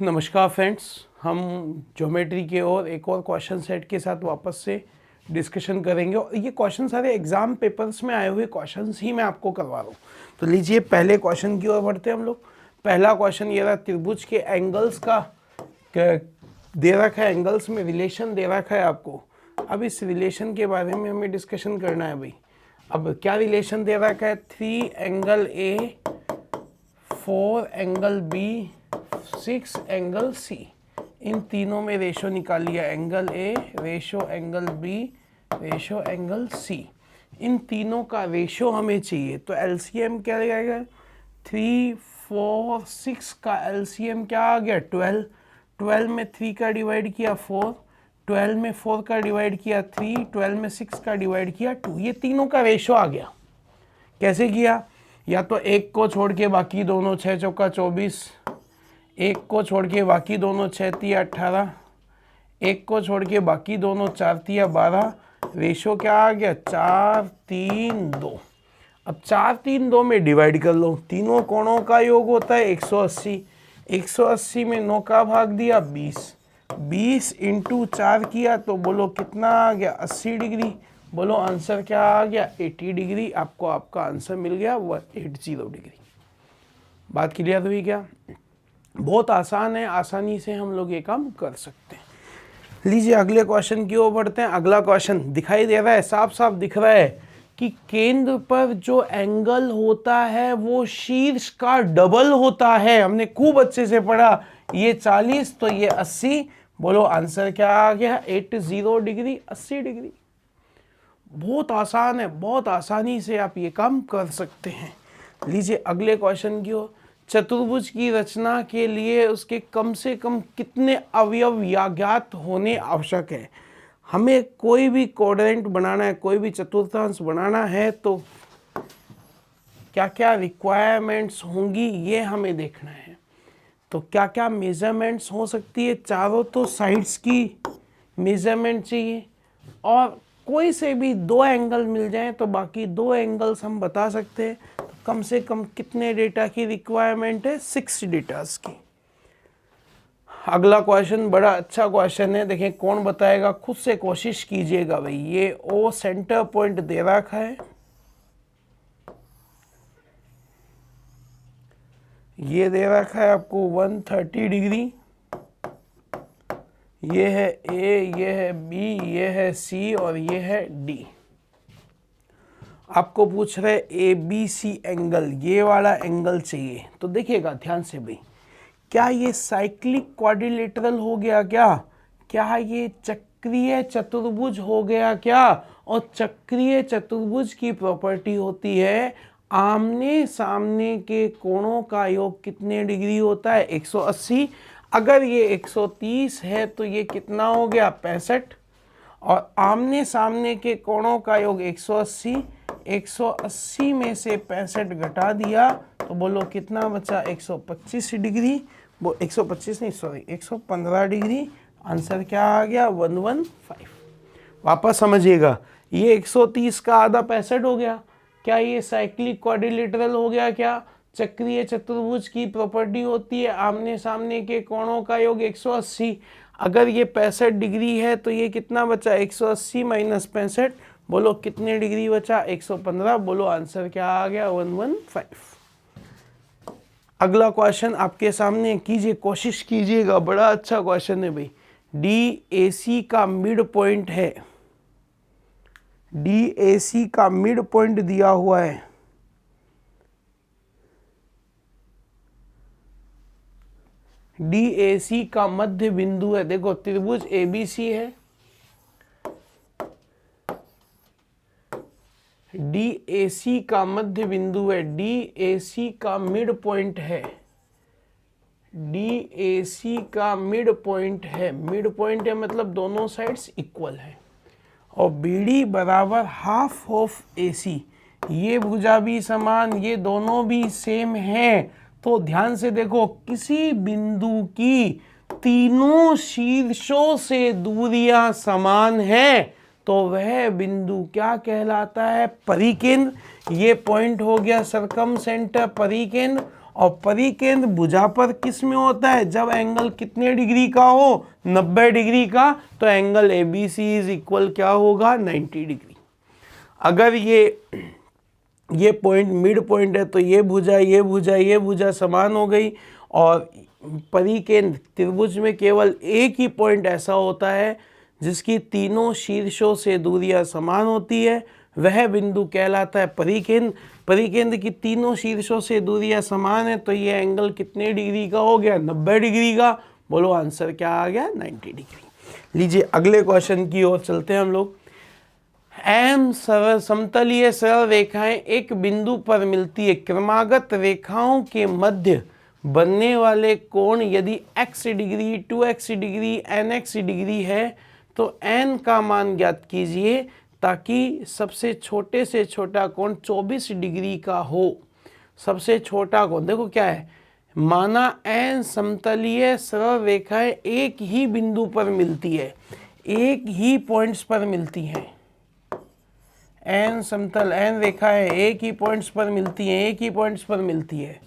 नमस्कार फ्रेंड्स, हम ज्योमेट्री के और एक और क्वेश्चन सेट के साथ वापस से डिस्कशन करेंगे और ये क्वेश्चन सारे एग्जाम पेपर्स में आए हुए क्वेश्चंस ही मैं आपको करवा रहा हूँ। तो लीजिए पहले क्वेश्चन की ओर बढ़ते हैं हम लोग। पहला क्वेश्चन ये रहा, त्रिभुज के एंगल्स का दे रखा है, एंगल्स में रिलेशन दे रखा है आपको। अब इस रिलेशन के बारे में हमें डिस्कशन करना है भाई। अब क्या रिलेशन दे रखा है, 3 angle A, 4 angle B, 6 angle C, इन तीनों में रेशो निकाल लिया। Angle A ratio angle B ratio angle C, इन तीनों का रेशो हमें चाहिए। तो एलसीएम क्या रहेगा, 3, 4, 6 का एलसीएम क्या आ गया, 12। 12 में 3 का डिवाइड किया 4, 12 में 4 का डिवाइड किया 3, 12 में 6 का डिवाइड किया 2, ये तीनों का रेशो आ गया। कैसे किया, या तो एक को छोड़ के बाकी दोनों 6 चौका 24, एक को छोड़ के बाकी दोनों 6 तिया 18, एक को छोड़ के बाकी दोनों 4 तिया 12, रेशो क्या आ गया 4, 3, 2। अब 4, 3, 2 में डिवाइड कर लो, तीनों कोणों का योग होता है 180। 180 में 9 का भाग दिया 20, 20 इंटू 4 किया तो बोलो कितना आ गया 80 डिग्री। बोलो आंसर क्या आ गया 80 डिग्री। आपको आपका आंसर मिल गया 180 डिग्री। बात क्लियर हुई क्या? बहुत आसान है, आसानी से हम लोग ये काम कर सकते हैं। लीजिए अगले क्वेश्चन की ओर बढ़ते हैं। अगला क्वेश्चन दिखाई दे रहा है, साफ साफ दिख रहा है कि केंद्र पर जो एंगल होता है वो शीर्ष का डबल होता है। हमने खूब अच्छे से पढ़ा, ये 40 तो ये 80। बोलो आंसर क्या आ गया 80 डिग्री, 80 डिग्री। बहुत आसान है, बहुत आसानी से आप ये काम कर सकते हैं। लीजिए अगले क्वेश्चन की ओर। चतुर्भुज की रचना के लिए उसके कम से कम कितने अवयव या ज्ञात होने आवश्यक है। हमें कोई भी क्वाड्रेंट बनाना है, कोई भी चतुर्थांश बनाना है तो क्या क्या रिक्वायरमेंट्स होंगी ये हमें देखना है। तो क्या क्या मेजरमेंट्स हो सकती है, चारों तो साइड्स की मेजरमेंट चाहिए और कोई से भी 2 एंगल मिल जाए तो बाकी 2 एंगल्स हम बता सकते हैं। तो कम से कम कितने डेटा की रिक्वायरमेंट है, 6 डेटास की। अगला क्वेश्चन बड़ा अच्छा क्वेश्चन है, देखें कौन बताएगा, खुद से कोशिश कीजिएगा भाई। ये ओ सेंटर पॉइंट दे रखा है, ये दे रखा है आपको 130 डिग्री, ये है ए, ये है बी, ये है सी और ये है डी। आपको पूछ रहे ए बी सी एंगल, ये वाला एंगल चाहिए। तो देखिएगा ध्यान से भाई, क्या ये साइक्लिक क्वाड्रिलेटरल हो गया, क्या ये चक्रीय चतुर्भुज हो गया क्या? और चक्रीय चतुर्भुज की प्रॉपर्टी होती है आमने सामने के कोणों का योग कितने डिग्री होता है, 180। अगर ये 130 है तो ये कितना हो गया 65, और आमने सामने के कोणों का योग 180, 180 में से 65 घटा दिया तो बोलो कितना बचा 125 डिग्री। वो 125 नहीं, सॉरी 115 डिग्री। आंसर क्या आ गया 115। वापस समझिएगा, ये 130 का आधा 65 हो गया। क्या ये साइक्लिक क्वाड्रिलेटरल हो गया? क्या चक्रीय चतुर्भुज की प्रॉपर्टी होती है आमने सामने के कोणों का योग 180। अगर ये 65 डिग्री है तो ये कितना बचा 180 माइनस 65, बोलो कितने डिग्री बचा 115। बोलो आंसर क्या आ गया 115। अगला क्वेश्चन आपके सामने, कीजिए कोशिश कीजिएगा, बड़ा अच्छा क्वेश्चन है भाई। डी ए सी का मिड पॉइंट है, डी ए सी का मिड पॉइंट दिया हुआ है। डी ए सी का मध्य बिंदु है। देखो त्रिभुज ए बी सी है, डी ए सी का मध्य बिंदु है, डी ए सी का मिड पॉइंट है, डी ए सी का मिड पॉइंट है। मिड पॉइंट है मतलब दोनों साइड्स इक्वल है। और बी डी बराबर हाफ ऑफ ए सी, ये भुजा भी समान, ये दोनों भी सेम हैं। तो ध्यान से देखो, किसी बिंदु की तीनों शीर्षों से दूरियां समान हैं तो वह बिंदु क्या कहलाता है, परिकेंद्र। ये पॉइंट हो गया सरकम सेंटर परिकेंद्र, और परिकेंद्र भुजा पर किस में होता है? जब एंगल कितने डिग्री का हो? 90 डिग्री का, तो एंगल ABC इज इक्वल क्या होगा? 90 डिग्री। अगर ये पॉइंट मिड पॉइंट है तो ये भुजा समान हो गई। और परिकेंद्र त्रिभुज में केवल एक ही पॉइंट ऐसा होता है जिसकी तीनों शीर्षों से दूरियां समान होती है, वह बिंदु कहलाता है परिकेंद्र। परिकेंद्र की तीनों शीर्षों से दूरियां समान है, तो ये एंगल कितने डिग्री का हो गया? 90 डिग्री का। बोलो आंसर क्या आ गया? 90 डिग्री। लीजिए अगले क्वेश्चन की ओर चलते हैं हम लोग। एम समतलीय सरल रेखाएं एक बिंदु पर मिलती है। क्रमागत रेखाओं के मध्य बनने वाले कोण यदि x degree, 2x degree, nx degree है तो n का मान ज्ञात कीजिए ताकि सबसे छोटे से छोटा कोण 24 डिग्री का हो। सबसे छोटा कोण देखो क्या है, माना n समतलीय सरल रेखाएं एक ही बिंदु पर मिलती है, एक ही पॉइंट्स पर मिलती हैं। n रेखाएं एक ही पॉइंट्स पर मिलती हैं, एक ही पॉइंट्स पर मिलती है।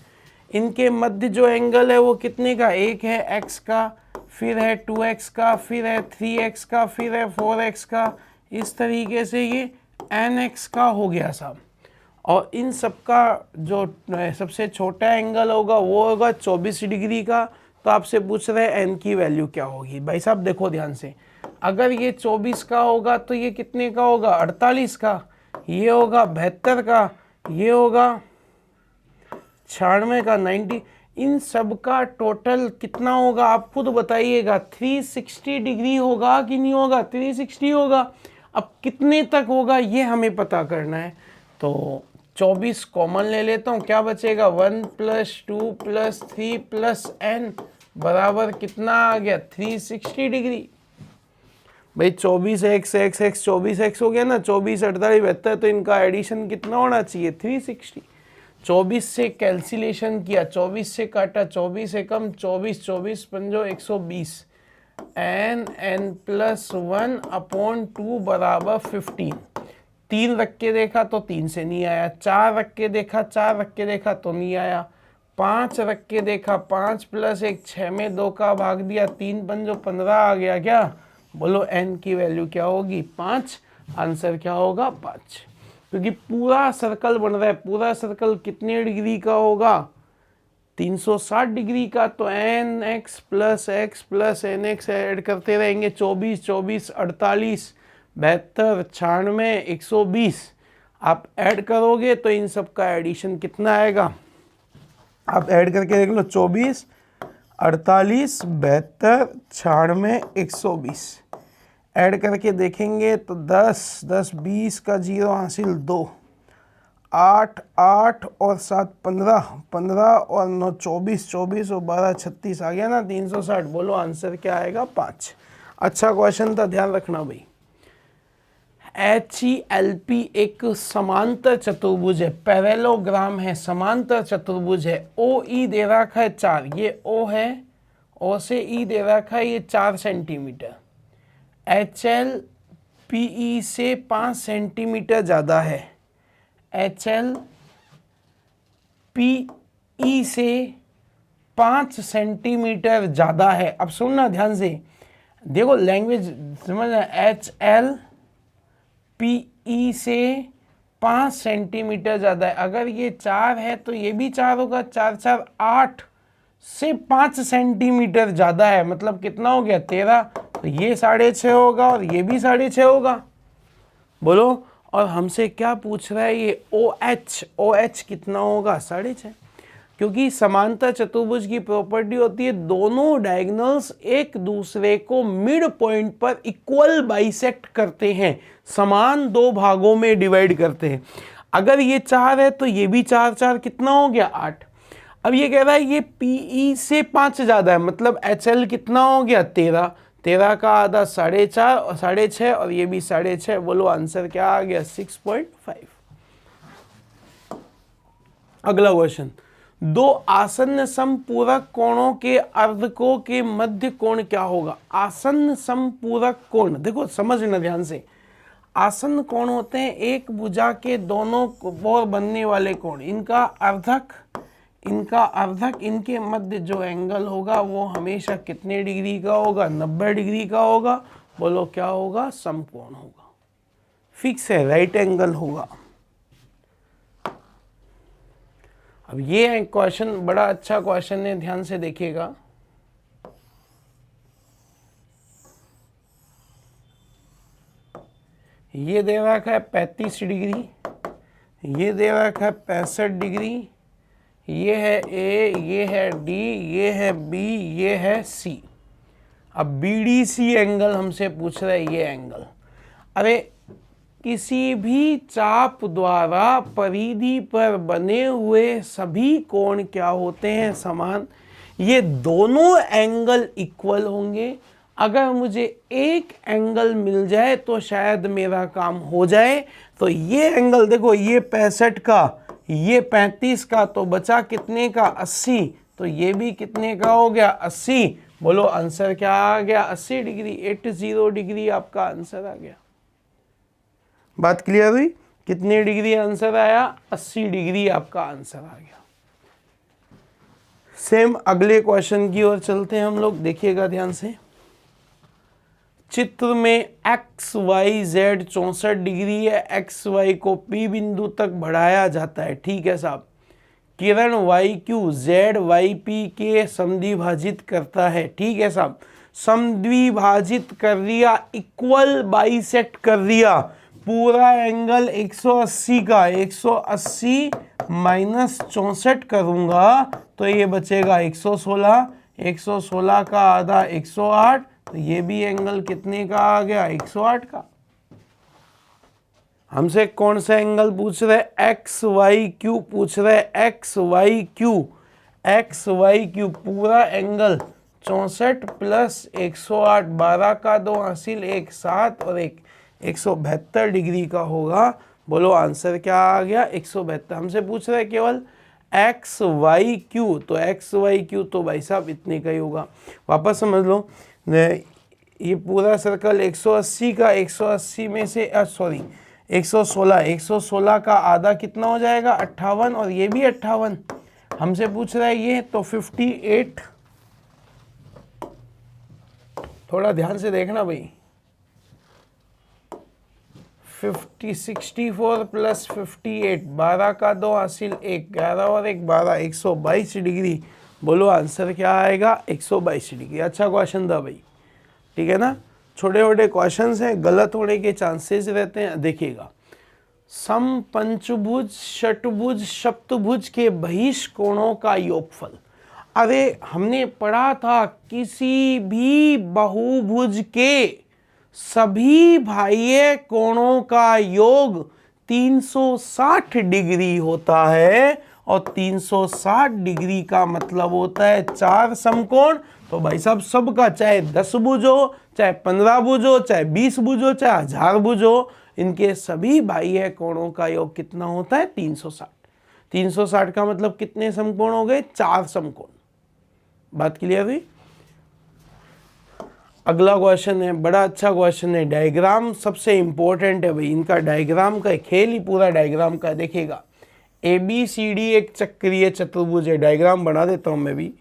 इनके मध्य जो एंगल है वो कितने का? एक है x का, फिर है 2x का, फिर है 3x का, फिर है 4x का। इस तरीके से ये nx का हो गया साहब। और इन सब का जो सबसे छोटा एंगल होगा वो होगा 24 डिग्री का। तो आपसे पूछ रहे हैं n की वैल्यू क्या होगी। भाई साहब देखो ध्यान से, अगर ये 24 का होगा तो ये कितने का होगा? 48 का। ये होगा 72 का, ये होगा 96 का, 90। इन सब का टोटल कितना होगा आप खुद बताइएगा। 360 डिग्री होगा कि नहीं होगा? 360 होगा। अब कितने तक होगा ये हमें पता करना है। तो 24 कॉमन ले लेता हूँ, क्या बचेगा? 1 + 2 + 3 + n बराबर कितना आ गया? 360 डिग्री। भाई 24x 24x हो गया ना, 24 48 72, तो इनका एडिशन कितना होना चाहिए? 360। 24 से कैंसिलेशन किया, 24 से काटा, 24 से कम 24, 24 पंजो 120, n +1/2 बराबर 15। 3 रख के देखा तो 3 से नहीं आया, 4 रख के देखा, 4 रख के देखा तो नहीं आया, 5 रख के देखा, 5 + 1 6 में 2 का भाग दिया, 3 पंजो 15 आ गया। क्या बोलो n की वैल्यू क्या होगी? 5। आंसर क्या होगा? 5। क्योंकि पूरा सर्कल बन रहा है, पूरा सर्कल कितने डिग्री का होगा? 360 डिग्री का। तो nx + x + nx ऐड करते रहेंगे। 24 24 48 72 96 120 आप ऐड करोगे तो इन सब का एडिशन कितना आएगा? आप ऐड करके देख लो, 24 48 72 96 120 ऐड करके देखेंगे तो 10 10 20 का 0 हासिल 2, 8 8 और 7 15 15 और 9 24 24 और 12 36 आ गया ना 360। बोलो आंसर क्या आएगा? 5। अच्छा क्वेश्चन था, ध्यान रखना भाई। HELP एक समांतर चतुर्भुज है, पैरेललोग्राम है, समांतर चतुर्भुज है। OE दे रखा है 4, ये O है, O से E दे रखा है ये 4 सेंटीमीटर। HL PE से 5 सेंटीमीटर ज़्यादा है, HL PE से 5 सेंटीमीटर ज़्यादा है। अब सुनना ध्यान से, देखो लैंग्वेज समझना। HL PE से 5 सेंटीमीटर ज़्यादा है। अगर ये 4 है तो ये भी 4 होगा, 4 4 8 से 5 सेंटीमीटर ज़्यादा है, मतलब कितना हो गया? 13। तो ये 6.5 होगा और ये भी 6.5 होगा। बोलो, और हमसे क्या पूछ रहा है ये? OH कितना होगा? 6.5। क्योंकि समांतर चतुर्भुज की प्रॉपर्टी होती है दोनों डायगोनल्स एक दूसरे को मिड पॉइंट पर इक्वल बाइसेक्ट करते हैं, समान 2 भागों में डिवाइड करते हैं। अगर ये 4 है तो ये भी 4 4 कितना हो गया? 8। अब ये कह रहा है ये PE से 5 ज़्यादा है, मतलब HL कितना हो गया? 13। 13 का आधा 4.5 और 6.5 और ये भी 6.5। बोलो आंसर क्या आ गया? 6.5। अगला क्वेश्चन, 2 आसन्न समपूरक कोणों के अर्धकों के मध्य कोण क्या होगा? आसन्न समपूरक कोण देखो समझना ध्यान से। आसन्न कोण होते हैं एक भुजा के दोनों ओर बनने वाले कोण, इनका अर्धक, इनका अर्धक, इनके मध्य जो एंगल होगा वो हमेशा कितने डिग्री का होगा? 90 डिग्री का होगा। बोलो क्या होगा? समकोण होगा। फिक्स है, राइट एंगल होगा। अब ये क्वेश्चन बड़ा अच्छा क्वेश्चन है, ध्यान से देखिएगा। ये दे रखा है 35 डिग्री, ये दे रखा है 65 डिग्री, ये है ए, ये है डी, ये है बी, ये है सी। अब बी डी सी एंगल हमसे पूछ रहा है, ये एंगल। अरे किसी भी चाप द्वारा परिधि पर बने हुए सभी कोण क्या होते हैं? समान। ये दोनों एंगल इक्वल होंगे। अगर मुझे एक एंगल मिल जाए तो शायद मेरा काम हो जाए। तो ये एंगल देखो, ये 65 का, ये 35 का, तो बचा कितने का? 80। तो ये भी कितने का हो गया? 80। बोलो आंसर क्या आ गया? 80 डिग्री। 80 डिग्री आपका आंसर आ गया। बात क्लियर हुई? कितने डिग्री आंसर आया? 80 डिग्री आपका आंसर आ गया। सेम अगले क्वेश्चन की ओर चलते हैं हम लोग, देखिएगा ध्यान से। चित्र में एक्स वाई जेड 64 डिग्री है। एक्स वाई को पी बिंदु तक बढ़ाया जाता है, ठीक है साहब। किरण Y Q Z Y P के समद्विभाजित करता है, ठीक है साहब। समद्विभाजित कर दिया, इक्वल बाइसेक्ट कर दिया। पूरा एंगल 180 का, 180 माइनस 64 करूंगा तो ये बचेगा 116। 116 का आधा 108, तो ये भी एंगल कितने का आ गया? 108 का। हमसे कौन सा एंगल पूछ रहे? एक्स वाई क्यू पूछ रहे। X Y Q, X Y Q पूरा एंगल 64 प्लस 108, 12 का 2 हासिल 1, 7 और 1, 172 डिग्री का होगा। बोलो आंसर क्या आ गया? 172। हमसे पूछ रहे केवल एक्स वाई क्यू, तो एक्स वाई क्यू तो भाई साहब इतने का ही होगा। वापस समझ लो, ये पूरा सर्कल 180 का, 180 में से 116 का आधा कितना हो जाएगा? 58, और ये भी 58। हमसे पूछ रहा है ये, तो 58। थोड़ा ध्यान से देखना भाई। 64 प्लस 58, 12 का 2 हासिल 1, 11 और 1, 12, 122 डिग्री। बोलो आंसर क्या आएगा? 122 डिग्री। अच्छा क्वेश्चन था भाई, ठीक है ना। छोटे छोटे क्वेश्चंस हैं, गलत होने के चांसेस रहते हैं। देखिएगा, सम पंचभुज षटभुज सप्तभुज के बहिष्कोणों का योगफल। अरे हमने पढ़ा था किसी भी बहुभुज के सभी बाह्य कोणों का योग 360 डिग्री होता है, और 360 डिग्री का मतलब होता है 4 समकोण। तो भाई साहब सबका, चाहे 10 भुज हो, चाहे 15 भुज हो, चाहे 20 भुज हो, चाहे 1000 भुज हो, इनके सभी बाह्य कोणों का योग कितना होता है? 360। 360 का मतलब कितने समकोण हो गए? 4 समकोण। बात क्लियर हुई? अगला क्वेश्चन है, बड़ा अच्छा क्वेश्चन है। डायग्राम सबसे इंपॉर्टेंट है भाई, इनका डायग्राम का खेल ही पूरा डायग्राम का। देखिएगा, ए बी सी डी एक चक्रीय चतुर्भुज है। डायग्राम बना देता हूं मैं भी।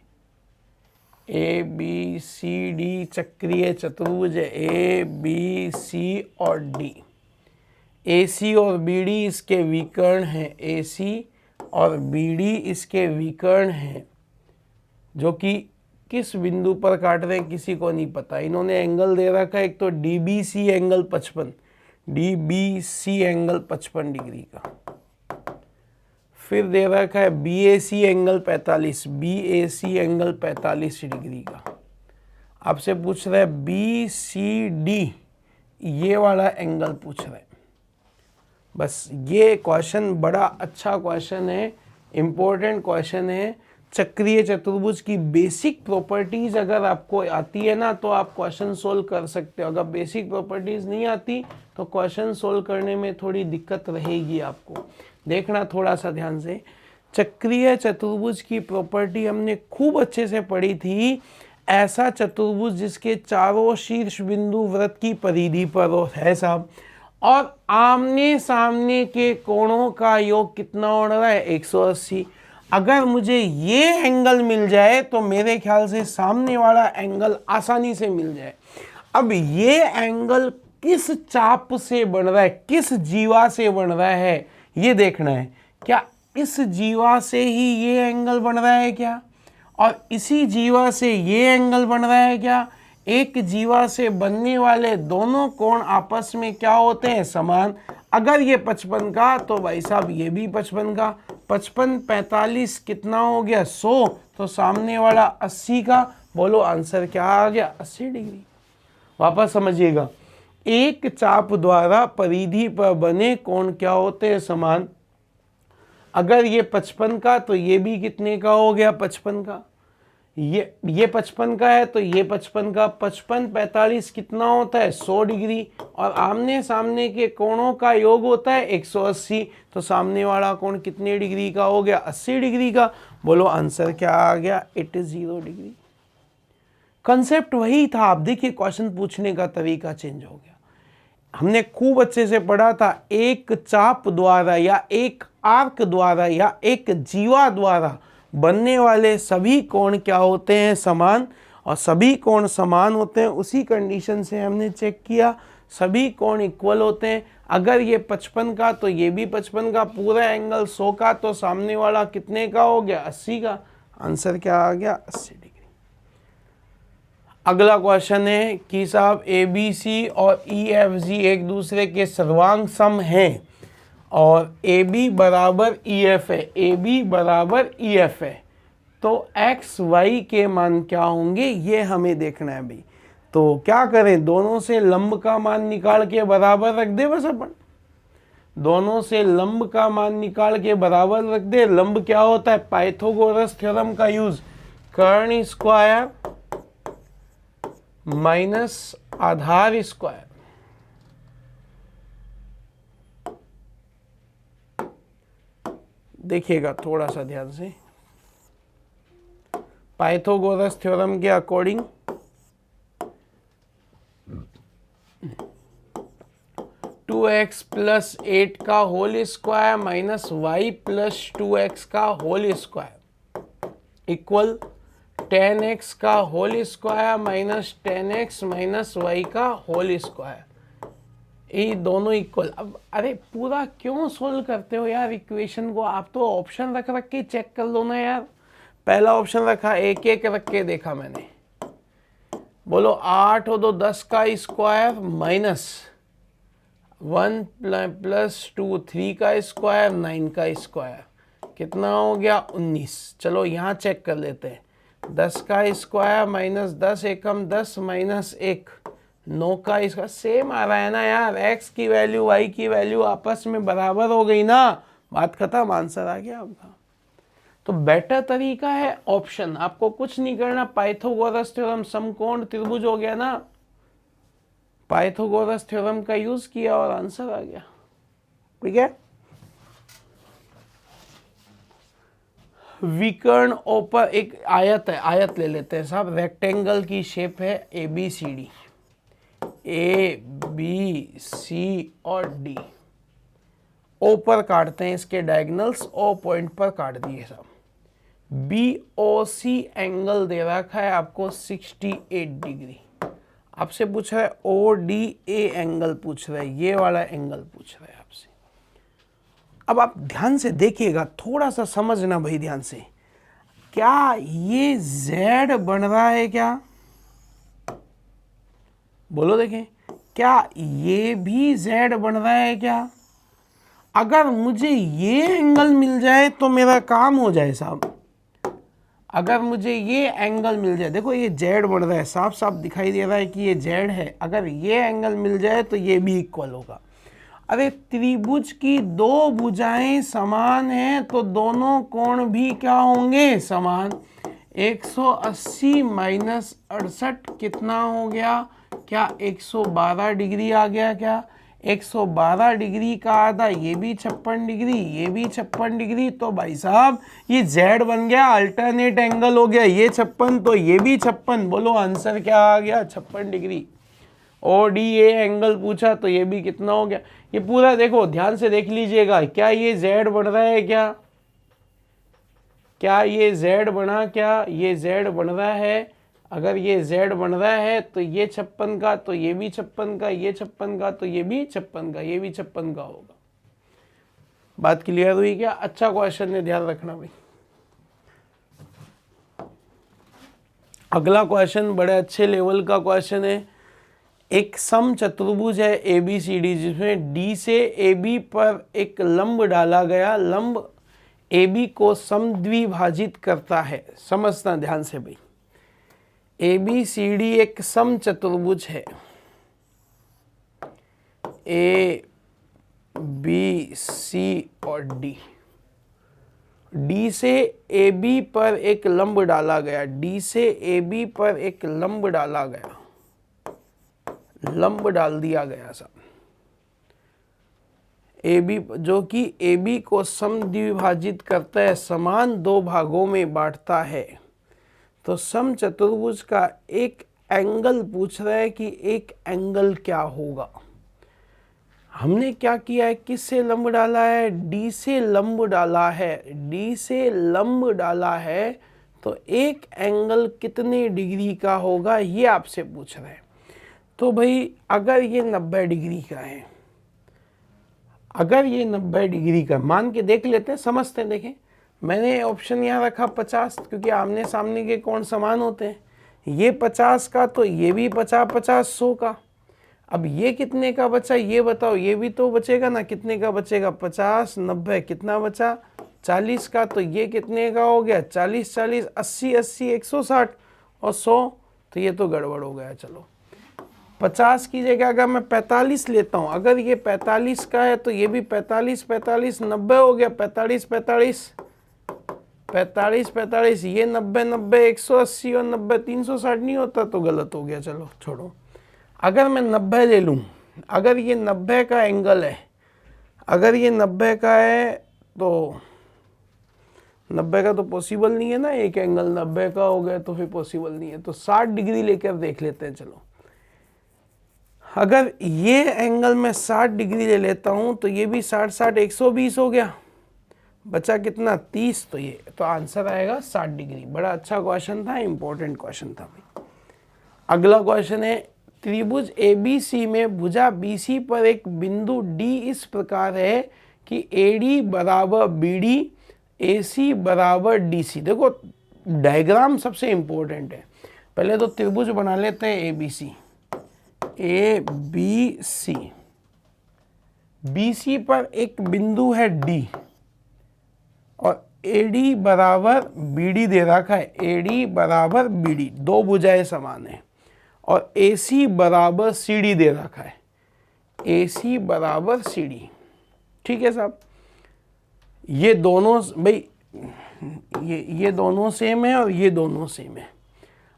ए बी सी डी चक्रीय चतुर्भुज है, ए बी सी और डी। ए सी और बी डी इसके विकर्ण हैं, ए सी और बी डी इसके विकर्ण हैं, जो कि किस बिंदु पर काट रहे हैं किसी को नहीं पता। इन्होंने एंगल दे रखा है, एक तो D B C angle 55, D B C angle 55 degree का। फिर दे रखा है B A C angle 45, B A C angle 45 degree का। आपसे पूछ रहा है बी सी डी, ये वाला एंगल पूछ रहे हैं। बस ये क्वेश्चन बड़ा अच्छा क्वेश्चन है, इम्पोर्टेंट क्वेश्चन है। चक्रीय चतुर्भुज की बेसिक प्रॉपर्टीज अगर आपको आती है ना, तो आप क्वेश्चन सोल्व कर सकते हो। अगर बेसिक प्रॉपर्टीज नहीं आती तो क्वेश्चन सोल्व करने में थोड़ी दिक्कत रहेगी आपको। देखना थोड़ा सा ध्यान से। चक्रीय चतुर्भुज की प्रॉपर्टी हमने खूब अच्छे से पढ़ी थी। ऐसा चतुर्भुज जिसके चारों शीर्ष बिंदु वृत्त की परिधि पर है साहब, और आमने सामने के कोणों का योग कितना हो रहा है? 180। अगर मुझे ये एंगल मिल जाए तो मेरे ख्याल से सामने वाला एंगल आसानी से मिल जाए। अब ये एंगल किस चाप से बन रहा है, किस जीवा से बन रहा है, ये देखना है। क्या इस जीवा से ही ये एंगल बन रहा है क्या, और इसी जीवा से ये एंगल बन रहा है क्या? एक जीवा से बनने वाले दोनों कोण आपस में क्या होते हैं? समान। अगर ये 55 का तो भाई साहब ये भी 55 का। 55 45 कितना हो गया? 100। तो सामने वाला 80 का। बोलो आंसर क्या आ गया? 80 डिग्री। वापस समझिएगा, एक चाप द्वारा परिधि पर बने कोण क्या होते हैं? समान। अगर ये 55 का तो ये भी कितने का हो गया? 55 का। ये 55 का है तो ये 55 का। 55 45 कितना होता है? 100 डिग्री। और आमने सामने के कोणों का योग होता है 180। तो सामने वाला कोण कितने डिग्री का हो गया? 80 डिग्री का। बोलो आंसर क्या आ गया? 80 डिग्री। कंसेप्ट वही था। आप देखिए क्वेश्चन पूछने का तरीका चेंज हो गया। हमने खूब अच्छे से पढ़ा था, एक चाप द्वारा या एक आर्क द्वारा या एक जीवा द्वारा बनने वाले सभी कोण क्या होते हैं? समान। और सभी कोण समान होते हैं, उसी कंडीशन से हमने चेक किया सभी कोण इक्वल होते हैं। अगर ये 55 का तो ये भी 55 का। पूरा एंगल 100 का तो सामने वाला कितने का हो गया? 80 का। आंसर क्या आ गया? 80 डिग्री। अगला क्वेश्चन है कि साहब ABC और EFG एक दूसरे के सर्वांग सम हैं और AB बराबर EF है। AB बराबर EF है तो एक्स वाई के मान क्या होंगे, ये हमें देखना है भाई। तो क्या करें, दोनों से लंब का मान निकाल के बराबर रख दे। बस अपन दोनों से लंब का मान निकाल के बराबर रख दे। लंब क्या होता है? पाइथागोरस थ्योरम का यूज, कर्ण स्क्वायर माइनस आधार स्क्वायर। देखिएगा थोड़ा सा ध्यान से, पाइथागोरस थ्योरम के अकॉर्डिंग टू एक्स प्लस 8 का whole square minus Y plus 2x का होल स्क्वायर इक्वल 10x का whole square minus 10x minus Y का होल स्क्वायर। ये दोनों इक्वल। अब अरे पूरा क्यों सोल्व करते हो यार इक्वेशन को? आप तो ऑप्शन रख रख के चेक कर लो ना यार। पहला ऑप्शन रखा, एक एक रख के देखा मैंने। बोलो 8 और 2 10 का स्क्वायर माइनस 1 प्लस 2 3 का स्क्वायर 9 का स्क्वायर कितना हो गया? 19। चलो यहाँ चेक कर लेते हैं। 10 का स्क्वायर माइनस 10 एकम 10 माइनस 1 9 का स्क्वायर। सेम आ रहा है ना यार, x की वैल्यू y की वैल्यू आपस में बराबर हो गई ना, बात खत्म, आंसर आ गया आपका। तो बेटर तरीका है ऑप्शन, आपको कुछ नहीं करना। पाइथागोरस थ्योरम समकोण त्रिभुज हो गया ना, पाइथागोरस थ्योरम का यूज किया और आंसर आ गया। ठीक है। विकर्ण ऊपर एक आयत है, आयत ले लेते हैं साहब। रेक्टेंगल की शेप है ABCD, ABC और D। ओ पर काटते हैं इसके डायगोनल्स, ओ पॉइंट पर काट दिए साहब। BOC एंगल दे रखा है आपको 68 डिग्री। आपसे पूछ रहा है ODA एंगल पूछ रहा है, ये वाला एंगल पूछ रहा है आपसे। अब आप ध्यान से देखिएगा, थोड़ा सा समझना भाई ध्यान से। क्या ये Z बन रहा है क्या? बोलो देखें, क्या ये भी Z बन रहा है क्या? अगर मुझे ये एंगल मिल जाए तो मेरा काम हो जाए साहब। अगर मुझे ये एंगल मिल जाए, देखो ये Z बन रहा है, साफ साफ दिखाई दे रहा है कि ये Z है। अगर ये एंगल मिल जाए तो ये भी इक्वल होगा। अरे त्रिभुज की दो भुजाएं समान हैं तो दोनों कोण भी क्या होंगे? समान। 180 माइनस 68 कितना हो गया? क्या 112 डिग्री आ गया क्या? 112 डिग्री का आधा ये भी 56 डिग्री, ये भी 56 डिग्री। तो भाई साहब ये Z बन गया, अल्टरनेट एंगल हो गया। ये 56 तो ये भी 56। बोलो आंसर क्या आ गया? 56 डिग्री। ODA एंगल पूछा तो ये भी कितना हो गया? ये पूरा देखो ध्यान से देख लीजिएगा, क्या ये Z बन रहा है क्या? क्या ये z बना, क्या ये z बन रहा है? अगर ये z बन रहा है तो ये 56 का, तो ये भी 56 का, ये 56 का, तो ये भी 56 का, ये भी 56 का होगा। बात क्लियर हुई क्या? अच्छा क्वेश्चन है, ध्यान रखना भाई। अगला क्वेश्चन बड़े अच्छे लेवल का क्वेश्चन है। एक सम चतुर्भुज है ABCD, जिसमें D से AB पर एक लंब डाला गया, लंब AB को समद्विभाजित करता है। समझना ध्यान से भाई, ABCD एक सम चतुर्भुज है, A B C और D। D से AB पर एक लंब डाला गया, D से AB पर एक लंब डाला गया, लंब डाल दिया गया सब। AB जो कि AB को समद्विभाजित करता है, समान दो भागों में बांटता है। तो सम चतुर्भुज का एक एंगल पूछ रहा है कि एक एंगल क्या होगा। हमने क्या किया है, किससे लंब डाला है? D से लंब डाला है, D से लंब डाला है, तो एक एंगल कितने डिग्री का होगा ये आपसे पूछ रहे हैं। तो भाई अगर ये 90 डिग्री का है, अगर ये 90 डिग्री का मान के देख लेते हैं, समझते हैं। देखें, मैंने ऑप्शन यहाँ रखा 50, क्योंकि आमने सामने के कोण समान होते हैं। ये 50 का, तो ये भी 50, 50, 100 का। अब ये कितने का बचा ये बताओ, ये भी तो बचेगा ना, कितने का बचेगा? 50, 90, कितना बचा? 40 का। तो ये कितने का हो गया? 40, 40, 80, 80, 160 और 100, तो ये तो गड़बड़ हो गया। चलो 50 की जगह अगर मैं 45 लेता हूँ, अगर ये 45 का है तो ये भी 45, 45, 90 हो गया। 45, 45, 45, 45, ये 90, 90, 180 और 90, 360 नहीं होता, तो गलत हो गया। चलो छोड़ो। अगर मैं 90 ले लूँ, अगर ये 90 का एंगल है, अगर ये 90 का है, तो 90 का तो पॉसिबल नहीं है ना, एक एंगल 90 का हो गया तो फिर पॉसिबल नहीं है। तो 60 डिग्री लेकर देख लेते हैं। चलो अगर ये एंगल में 60 डिग्री ले लेता हूँ, तो ये भी 60, 60, 120 हो गया। बचा कितना? 30। तो ये तो आंसर आएगा 60 डिग्री। बड़ा अच्छा क्वेश्चन था, इंपॉर्टेंट क्वेश्चन था भाई। अगला क्वेश्चन है, त्रिभुज ABC में भुजा BC पर एक बिंदु D इस प्रकार है कि AD बराबर BD, AC बराबर DC। देखो डायग्राम सबसे इंपॉर्टेंट है। पहले तो त्रिभुज बना लेते हैं ABC, ABC। BC पर एक बिंदु है D और AD बराबर BD दे रखा है, AD बराबर BD, दो भुजाएं समान है। और AC बराबर CD दे रखा है, AC बराबर CD। ठीक है साहब, ये दोनों भाई, ये दोनों सेम है और ये दोनों सेम है।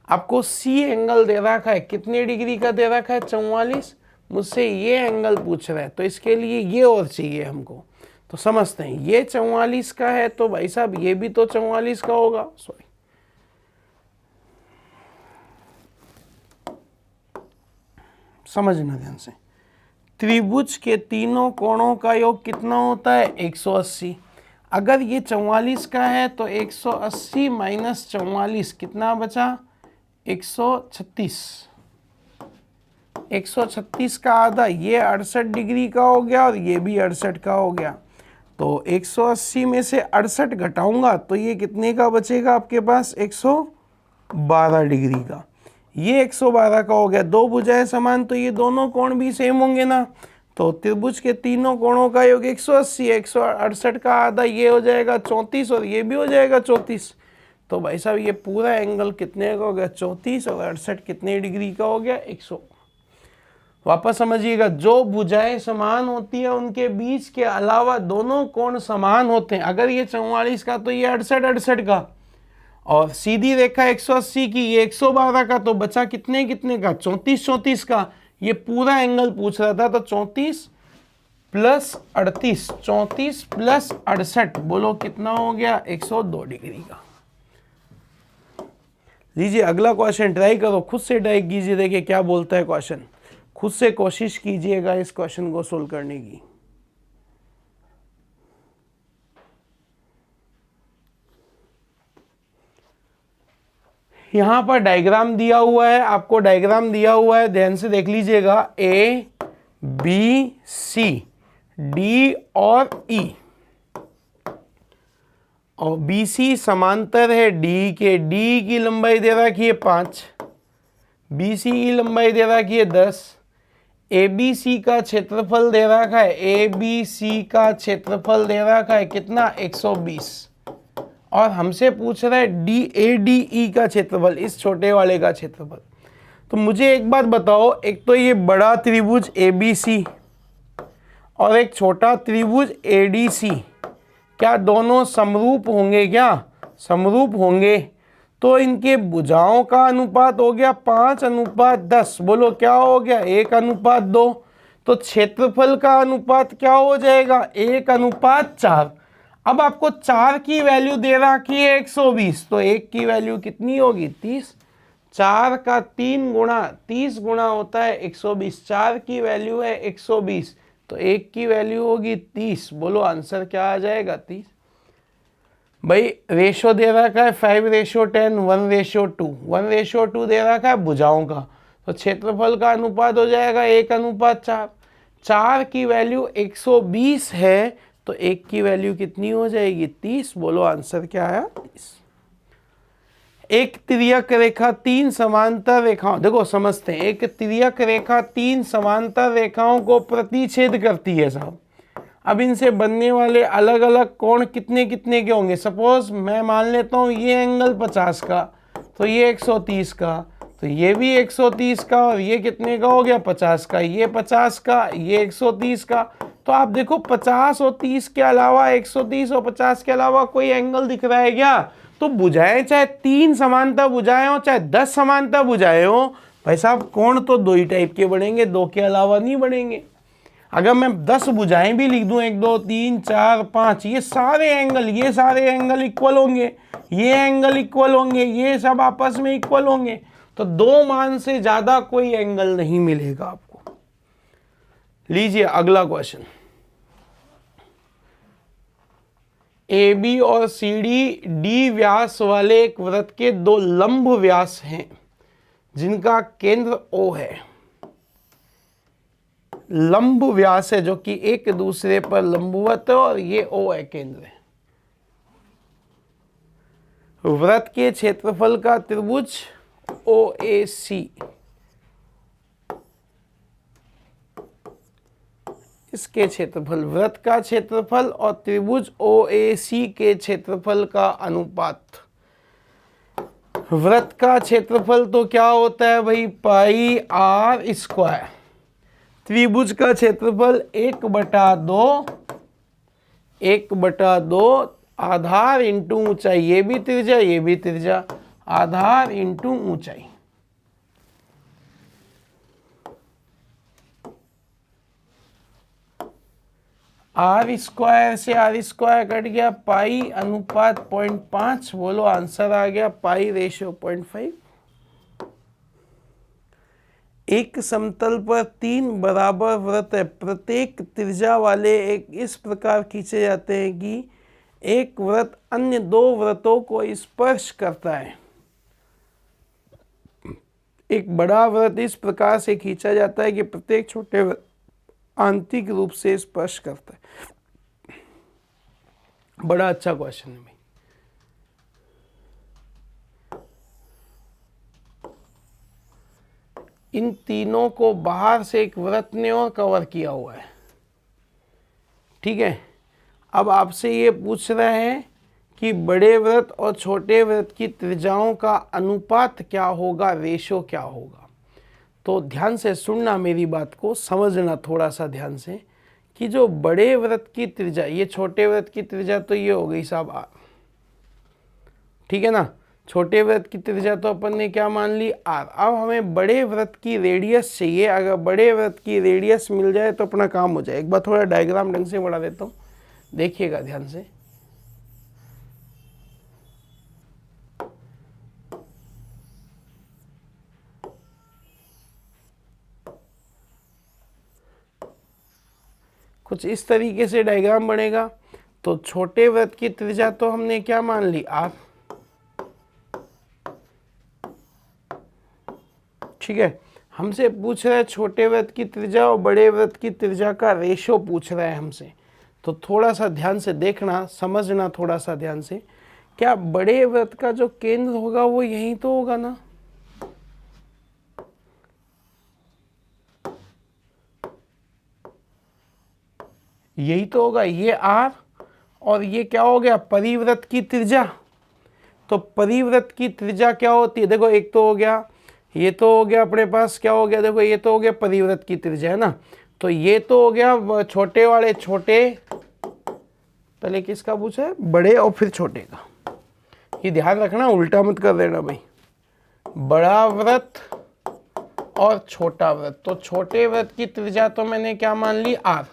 आपको C एंगल दे रखा है, कितने डिग्री का दे रखा है? 44। मुझसे ये एंगल पूछ रहा है, तो इसके लिए ये और चाहिए हमको। तो समझते हैं, ये 44 का है, तो भाई साहब ये भी तो 44 का होगा। सॉरी, समझना ध्यान से। त्रिभुज के तीनों कोणों का योग कितना होता है? 180। अगर ये 44 का है तो 180 माइनस 44 कितना बचा? 136। 136 का आधा, ये 68 डिग्री का हो गया और ये भी 68 का हो गया। तो 180 में से 68 घटाऊंगा तो ये कितने का बचेगा आपके पास? 112 डिग्री का। ये 112 का हो गया। दो भुजाएं समान, तो ये दोनों कोण भी सेम होंगे ना। तो त्रिभुज के तीनों कोणों का योग 180, 168 का आधा ये हो जाएगा 34 और ये भी हो जाएगा 34। तो भाई साहब ये पूरा एंगल कितने का हो गया? 34 और 68 कितने डिग्री का हो गया? 100। वापस समझिएगा, जो भुजाएं समान होती है उनके बीच के अलावा दोनों कोण समान होते हैं। अगर ये 44 का तो ये 68, 68 का, और सीधी रेखा 180 की, ये 112 का, तो बचा कितने कितने का? 34, 34 का। ये पूरा एंगल पूछ रहा था, तो 34 प्लस 38, 34 प्लस 68, बोलो कितना हो गया? 102 डिग्री का। लीजिए अगला क्वेश्चन ट्राई करो, खुद से ट्राई कीजिए, देखिए क्या बोलता है क्वेश्चन। खुद से कोशिश कीजिएगा इस क्वेश्चन को सोल्व करने की। यहाँ पर डायग्राम दिया हुआ है, आपको डायग्राम दिया हुआ है, ध्यान से देख लीजिएगा। ए बी सी डी और ई, और बी सी समांतर है डी के। डी की लंबाई दे रखी है 5, बी सी की लंबाई दे रखी है 10। ए बी सी का क्षेत्रफल दे रखा है, ए बी सी का क्षेत्रफल दे रखा है कितना, 120। और हमसे पूछ रहा है डी ए डी ई का क्षेत्रफल, इस छोटे वाले का क्षेत्रफल। तो मुझे एक बात बताओ, एक तो ये बड़ा त्रिभुज ए बी सी और एक छोटा त्रिभुज ए डी सी, क्या दोनों समरूप होंगे? क्या समरूप होंगे? तो इनके भुजाओं का अनुपात हो गया 5:10। बोलो क्या हो गया, 1:2। तो क्षेत्रफल का अनुपात क्या हो जाएगा, 1:4। अब आपको 4 की वैल्यू दे रखी है 120, तो 1 की वैल्यू कितनी होगी, 30। 4 का 3 गुणा 30 गुणा होता है 120। 4 की वैल्यू है 120, तो 1 की वैल्यू होगी 30। बोलो आंसर क्या आ जाएगा, 30। भाई रेशो दे रखा है 5:10, 1:2। 1:2 दे रखा है भुजाओं का, तो क्षेत्रफल का अनुपात हो जाएगा 1:4। 4 की वैल्यू 120 है, तो 1 की वैल्यू कितनी हो जाएगी, 30। बोलो आंसर क्या आया, 30। एक तिर्यक रेखा 3 समांतर रेखाओं, देखो समझते हैं, एक तिर्यक रेखा 3 समांतर रेखाओं को प्रतिच्छेद करती है साहब। अब इनसे बनने वाले अलग अलग कोण कितने कितने के होंगे। सपोज मैं मान लेता हूँ ये एंगल 50 का, तो ये 130 का, तो ये भी 130 का, और ये कितने का हो गया, 50 का, ये 50 का, ये 130 का। तो आप देखो 50 और 30 के अलावा, 130 और 50 के अलावा कोई एंगल दिख रहा है क्या? तो बुझाएं, चाहे 3 समांतर बुझाएं हो, चाहे 10 समांतर बुझाए हो, भाई साहब कोण तो 2 ही टाइप के बढ़ेंगे, 2 के अलावा नहीं बढ़ेंगे। अगर मैं 10 बुझाएं भी लिख दूं, 1 2 3 4 5, ये सारे एंगल इक्वल होंगे, ये एंगल इक्वल होंगे, ये सब आपस में इक्वल होंगे। तो 2 मान से ज्यादा कोई एंगल नहीं मिलेगा आपको। लीजिए अगला क्वेश्चन। ए बी और सी डी व्यास वाले एक वृत्त के 2 लंब व्यास हैं जिनका केंद्र O है। लंब व्यास है जो कि एक दूसरे पर लंबवत है, और ये O है केंद्र है। वृत्त के क्षेत्रफल का त्रिभुज OAC, इसके क्षेत्रफल, वृत्त का क्षेत्रफल और त्रिभुज OAC के क्षेत्रफल का अनुपात। वृत्त का क्षेत्रफल तो क्या होता है भाई, पाई r स्क्वायर। त्रिभुज का क्षेत्रफल 1/2 आधार इंटू ऊंचाई, ये भी त्रिज्या, ये भी त्रिज्या, आधार इंटू ऊंचाई। आर स्क्वायर से आर स्क्वायर कट गया, पाई अनुपात 0.5। बोलो आंसर आ गया पाई रेशियो 0.5। एक समतल पर 3 बराबर वृत्त है, प्रत्येक त्रिज्या वाले एक इस प्रकार खींचे जाते हैं कि एक वृत्त अन्य 2 वृत्तों को स्पर्श करता है। एक बड़ा वृत्त इस प्रकार से खींचा जाता है कि प्रत्येक छोटे वृत्त आंतरिक रूप से स्पर्श करता है। बड़ा अच्छा क्वेश्चन है भाई। इन तीनों को बाहर से एक वृत्त ने और कवर किया हुआ है, ठीक है। अब आपसे ये पूछ रहा है कि बड़े वृत्त और छोटे वृत्त की त्रिज्याओं का अनुपात क्या होगा, रेशो क्या होगा। तो ध्यान से सुनना, मेरी बात को समझना थोड़ा सा ध्यान से, कि जो बड़े वृत्त की त्रिज्या, ये छोटे वृत्त की त्रिज्या तो ये हो गई साहब r, ठीक है ना। छोटे वृत्त की त्रिज्या तो अपन ने क्या मान ली, r। अब हमें बड़े वृत्त की रेडियस चाहिए। अगर बड़े वृत्त की रेडियस मिल जाए तो अपना काम हो जाए। एक बार थोड़ा डायग्राम ढंग से बढ़ा देता हूँ, देखिएगा ध्यान से। कुछ इस तरीके से डायग्राम बनेगा। तो छोटे वृत्त की त्रिज्या तो हमने क्या मान ली, r। ठीक है। हमसे पूछ रहा है छोटे वृत्त की त्रिज्या और बड़े वृत्त की त्रिज्या का रेशो पूछ रहा है हमसे। तो थोड़ा सा ध्यान से देखना, समझना थोड़ा सा ध्यान से। क्या बड़े वृत्त का जो केंद्र होगा वो यही तो होगा ना? यही तो होगा, ये आर और ये क्या हो गया, परिवृत्त की त्रिज्या। तो परिवृत्त की त्रिज्या क्या होती है, देखो एक तो हो गया, ये तो हो गया अपने पास, क्या हो गया, देखो ये तो हो गया परिवृत्त की त्रिज्या, है ना। तो ये तो हो गया छोटे वाले छोटे, पहले किसका पूछा है, बड़े और फिर छोटे का। ये ध्यान रखना, उल्टा मत कर देना भाई। बड़ा वृत्त और छोटा वृत्त, तो छोटे वृत्त की त्रिज्या तो मैंने क्या मान ली, आर।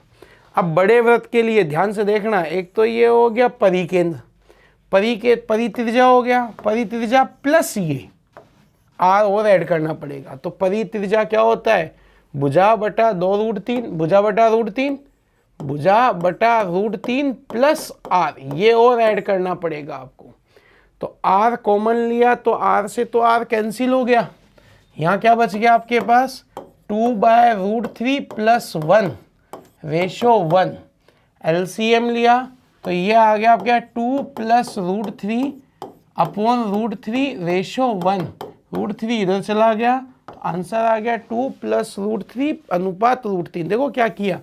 अब बड़े वृत्त के लिए ध्यान से देखना, एक तो ये हो गया परिकेंद्र, परित्रिज्या हो गया, परित्रिज्या प्लस ये आर और ऐड करना पड़ेगा। तो परित्रिज्या क्या होता है, भुजा बटा 2√3, भुजा बटा √3, भुजा बटा √3 प्लस आर, ये और ऐड करना पड़ेगा आपको। तो आर कॉमन लिया तो आर से तो आर कैंसिल हो गया, यहाँ क्या बच गया आपके पास, 2/√3 प्लस 1 रेशो 1। एलसीएम लिया तो ये आ गया आपका 2 प्लस √3 अपॉन √3 रेशो 1। √3 इधर चला गया तो आंसर आ गया 2 प्लस √3 अनुपात √3। देखो क्या किया,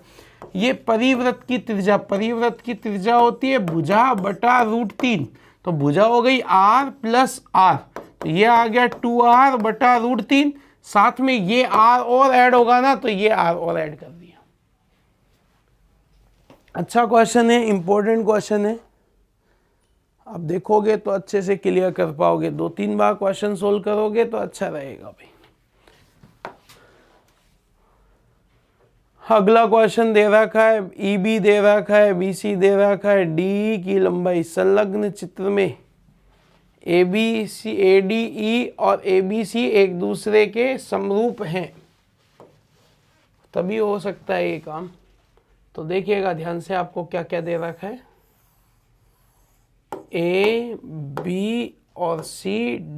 ये परिवृत्त की त्रिज्या, परिवृत्त की त्रिज्या होती है भुजा बटा √3, तो भुजा हो गई r प्लस r, तो ये आ गया 2r बटा √3, साथ में ये r और ऐड होगा ना, तो ये r और ऐड कर दिया। अच्छा क्वेश्चन है, इंपॉर्टेंट क्वेश्चन है, अब देखोगे तो अच्छे से क्लियर कर पाओगे, 2-3 बार क्वेश्चन सोल्व करोगे तो अच्छा रहेगा भाई। अगला क्वेश्चन दे रखा है, EB दे रखा है, BC दे रखा है, DE की लंबाई संलग्न चित्र में ADE और ABC एक दूसरे के समरूप हैं, तभी हो सकता है ये काम। तो देखिएगा ध्यान से, आपको क्या क्या दे रखा है, A, B और C,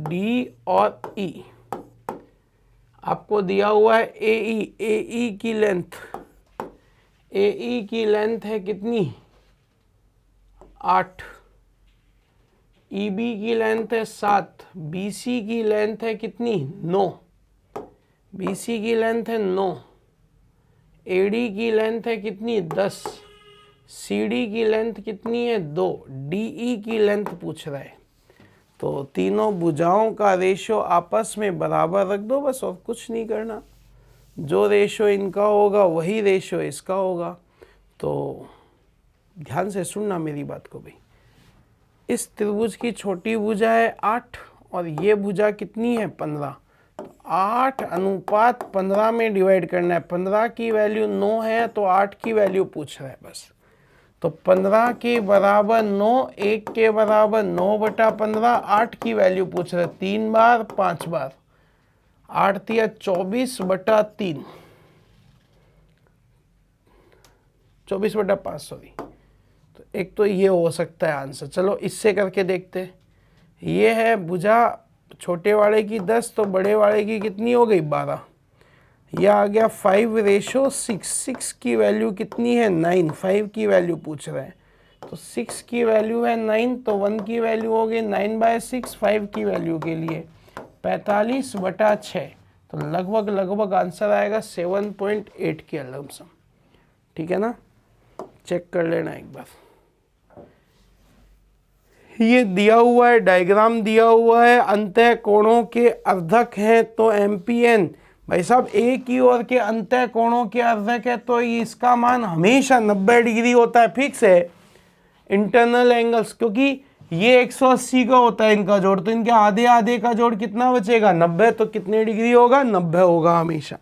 D और E। आपको दिया हुआ है AE की लेंथ, AE की लेंथ है कितनी, 8, EB की लेंथ है 7, BC की लेंथ है कितनी, 9, BC की लेंथ है 9, AD की लेंथ है कितनी, 10, CD की लेंथ कितनी है, 2, DE की लेंथ पूछ रहा है। तो तीनों भुजाओं का रेशो आपस में बराबर रख दो बस, और कुछ नहीं करना। जो रेशो इनका होगा वही रेशो इसका होगा। तो ध्यान से सुनना मेरी बात को भाई, इस त्रिभुज की छोटी भुजा है 8 और ये भुजा कितनी है, 15। तो 8 अनुपात 15 में डिवाइड करना है, 15 की वैल्यू 9 है तो 8 की वैल्यू पूछ रहा है बस। तो 15 के बराबर 9, 1 के बराबर 9/15, 8 की वैल्यू पूछ रहा है 3 बार 5 बार, 8 तिया 24/3, 24/5 सॉरी। तो एक तो ये हो सकता है आंसर, चलो इससे करके देखते हैं। ये है भुजा छोटे वाले की 10, तो बड़े वाले की कितनी हो गई, 12। यह आ गया 5/6, 6 की वैल्यू कितनी है, 9, 5 की वैल्यू पूछ रहा है। तो 6 की वैल्यू है 9, तो 1 की वैल्यू हो गई 9/6, 5 की वैल्यू के लिए 45/6। तो लगभग आंसर आएगा 7.8 के लमसम, ठीक है ना। चेक कर लेना एक बार। ये दिया हुआ है, डायग्राम दिया हुआ है, अंतः कोणों के अर्धक हैं तो MPN, भाई साहब एक ही ओर के अंतः कोणों के अर्धक है तो इसका मान हमेशा 90 डिग्री होता है, फिक्स है। इंटरनल एंगल्स, क्योंकि ये 180 का होता है इनका जोड़, तो इनके आधे आधे का जोड़ कितना बचेगा, 90, तो कितने डिग्री होगा, 90 होगा हमेशा।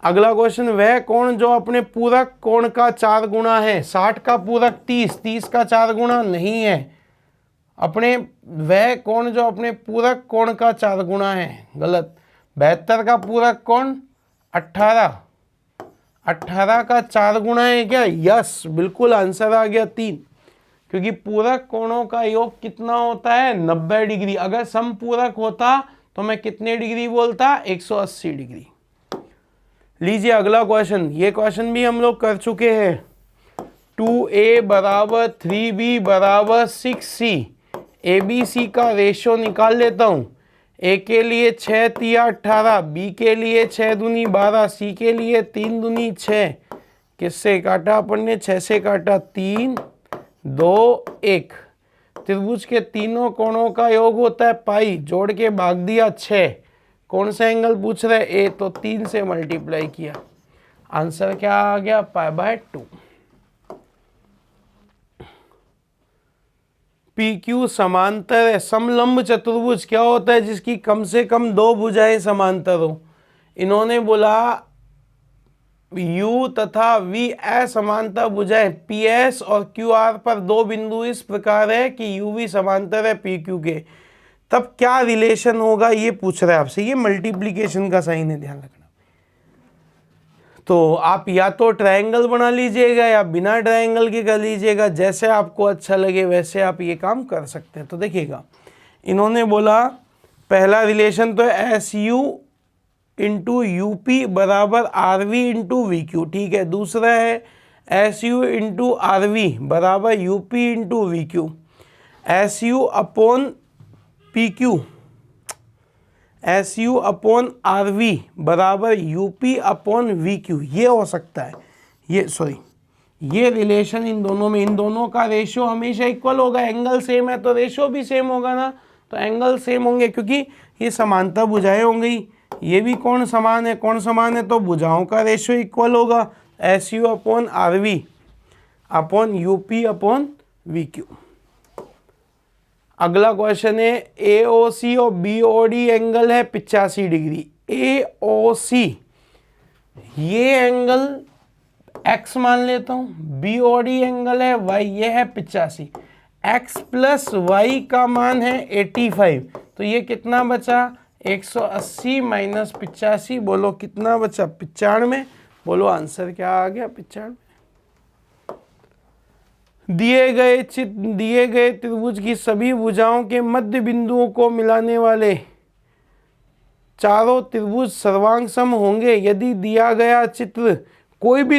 अगला क्वेश्चन, वह कोण जो अपने पूरक कोण का 4 गुना है, 60 का पूरक 30, 30 का 4 गुना नहीं है, अपने वह कोण जो अपने पूरक कोण का 4 गुना है, गलत। 72 का पूरक कोण 18, 18 का 4 गुना है क्या, यस, बिल्कुल आंसर आ गया 3, क्योंकि पूरक कोणों का योग कितना होता है, 90 डिग्री। अगर समपूरक होता तो मैं कितने डिग्री बोलता, 180 डिग्री। लीजिए अगला क्वेश्चन, ये क्वेश्चन भी हम लोग कर चुके हैं। 2a बराबर 3b बराबर 6c, ABC का रेशो निकाल लेता हूँ। ए के लिए 6 तिया 18, बी के लिए 6 दूनी 12, सी के लिए 3 दूनी 6। किससे काटा अपन ने, 6 से काटा, 3 2 1। त्रिभुज के तीनों कोणों का योग होता है पाई, जोड़ के भाग दिया 6। कौन सा एंगल पूछ रहे, ए, तो 3 से मल्टीप्लाई किया। आंसर क्या आ गया, π/2। PQ समांतर है। समलंब चतुर्भुज क्या होता है, जिसकी कम से कम 2 भुजाएं समांतर हो। इन्होंने बोला U तथा V असमांतर भुजाएं PS और QR पर 2 बिंदु इस प्रकार है कि UV समांतर है PQ के, तब क्या रिलेशन होगा ये पूछ रहा है आपसे। ये मल्टीप्लिकेशन का साइन है, ध्यान रखना। तो आप या तो ट्रायंगल बना लीजिएगा या बिना ट्रायंगल के कर लीजिएगा, जैसे आपको अच्छा लगे वैसे आप ये काम कर सकते हैं। तो देखिएगा, इन्होंने बोला पहला रिलेशन तो है SU इंटू यूपी बराबर RV इंटू VQ, ठीक है। दूसरा है SU इंटू RV बराबर UP into VQ, SU upon PQ, SU upon RV बराबर UP अपॉन VQ, ये हो सकता है। ये रिलेशन इन दोनों में, इन दोनों का रेशियो हमेशा इक्वल होगा। एंगल सेम है तो रेशियो भी सेम होगा ना, तो एंगल सेम होंगे क्योंकि ये समांतर भुजाएं होंगी। ये भी कौन समान है, कौन समान है, तो भुजाओं का रेशियो इक्वल होगा। SU upon RV upon UP upon VQ। अगला क्वेश्चन है AOC और BOD एंगल है 85 डिग्री। AOC ये एंगल x मान लेता हूँ, BOD एंगल है y, ये है 85। x प्लस y का मान है 85, तो ये कितना बचा, 180 माइनस 85, बोलो कितना बचा, 95। बोलो आंसर क्या आ गया, 95। दिए गए त्रिभुज की सभी भुजाओं के मध्य बिंदुओं को मिलाने वाले चारों त्रिभुज सर्वांग सम होंगे यदि दिया गया चित्र कोई भी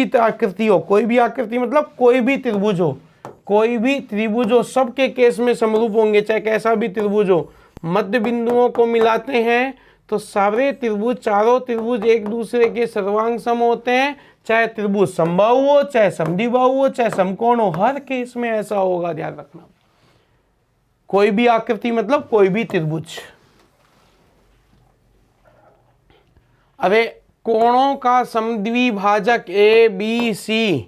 आकृति हो, कोई भी आकृति मतलब कोई भी त्रिभुज हो, कोई भी त्रिभुज हो, सबके केस में समरूप होंगे, चाहे कैसा भी त्रिभुज हो। मध्य बिंदुओं को मिलाते हैं तो सारे त्रिभुज, चारों त्रिभुज एक दूसरे के सर्वांग सम होते हैं, चाहे त्रिभुज समबाहु हो, चाहे समद्विबाहु हो, चाहे समकोण हो, हर केस में ऐसा होगा, ध्यान रखना। कोई भी आकृति मतलब कोई भी त्रिभुज। अरे कोणों का समद्विभाजक ABC,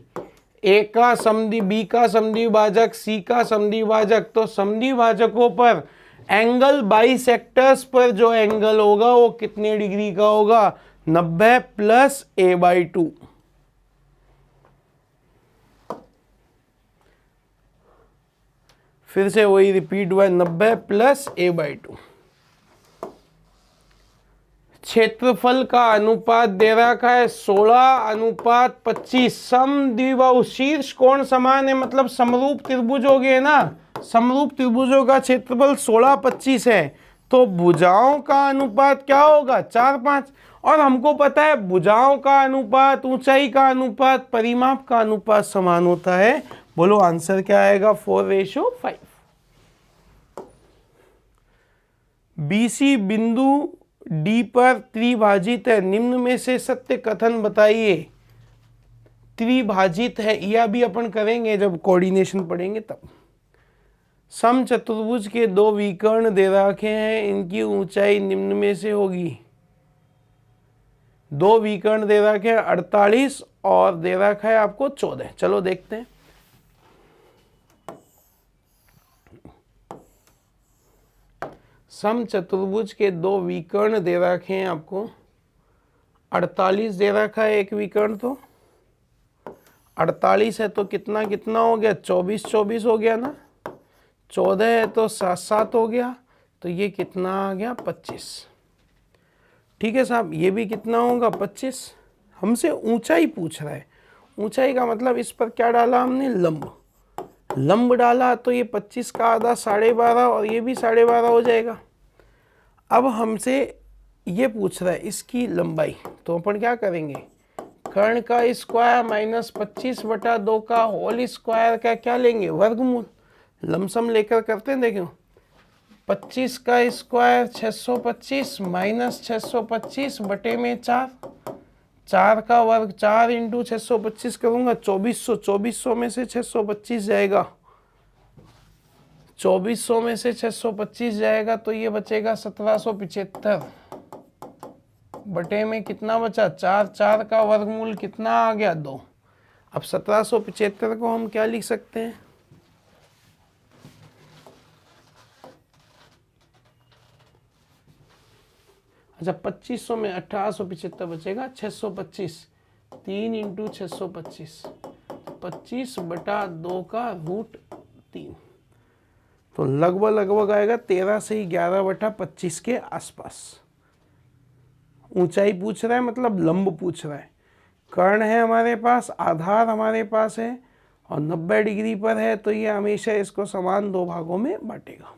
A का B का समद्विभाजक, C का समद्विभाजक, तो समद्विभाजकों पर एंगल बाइसेक्टर्स पर जो एंगल होगा वो कितने डिग्री का होगा, 90 प्लस A/2। फिर से वही रिपीट हुआ, 90 प्लस A/2। क्षेत्रफल का अनुपात दे रखा है 16:25। समद्विबाहु शीर्ष कोण समान है, मतलब समरूप त्रिभुज हो गए ना, समरूप त्रिभुजों का क्षेत्रफल 16:25 है, तो भुजाओं का अनुपात क्या होगा, 4:5। और हमको पता है भुजाओं का अनुपात, ऊंचाई का अनुपात, परिमाप का अनुपात समान होता है। बोलो आंसर क्या आएगा, 4:5। BC बिंदु D पर त्रिभाजित है, निम्न में से सत्य कथन बताइए। त्रिभाजित है, यह भी अपन करेंगे जब कोऑर्डिनेशन पढ़ेंगे तब। समचतुर्भुज के 2 विकर्ण दे रखे हैं, इनकी ऊंचाई निम्न में से होगी। 2 विकर्ण दे रखे हैं 48 और दे रखा है आपको 14। चलो देखते हैं। समचतुर्भुज के 2 विकर्ण दे रखे हैं आपको, 48 दे रखा है एक विकर्ण, तो 48 है तो कितना कितना हो गया, 24 हो गया ना, 14 है तो 7 हो गया, तो ये कितना आ गया, 25। ठीक है साहब, ये भी कितना होगा, 25। हमसे ऊंचाई पूछ रहा है, ऊंचाई का मतलब इस पर क्या डाला हमने, लंब डाला, तो ये 25 का आधा 12.5 और ये भी 12.5 हो जाएगा। अब हमसे ये पूछ रहा है इसकी लंबाई, तो अपन क्या करेंगे, कर्ण का स्क्वायर माइनस 25/2 का होल स्क्वायर का क्या लेंगे, वर्गमूल। लमसम लेकर करते हैं, देखो 25 का स्क्वायर 625 माइनस 625 बटे में 4, 4 का वर्ग 4 इंटू 625 करूंगा 2400, 2400 में से 625 जाएगा, 2400 में से 625 जाएगा तो ये बचेगा 1775 बटे में कितना बचा 4, 4 का वर्गमूल कितना आ गया 2। अब 1775 को हम क्या लिख सकते हैं, अच्छा 2500 में 1875 बचेगा, 625 3 इंटू 625 25/2 का √3, तो लगभग आएगा 13 से ही 11/25 के आसपास। ऊंचाई पूछ रहा है मतलब लंब पूछ रहा है। कर्ण है हमारे पास, आधार हमारे पास है और 90 डिग्री पर है, तो ये हमेशा इसको समान 2 भागों में बांटेगा।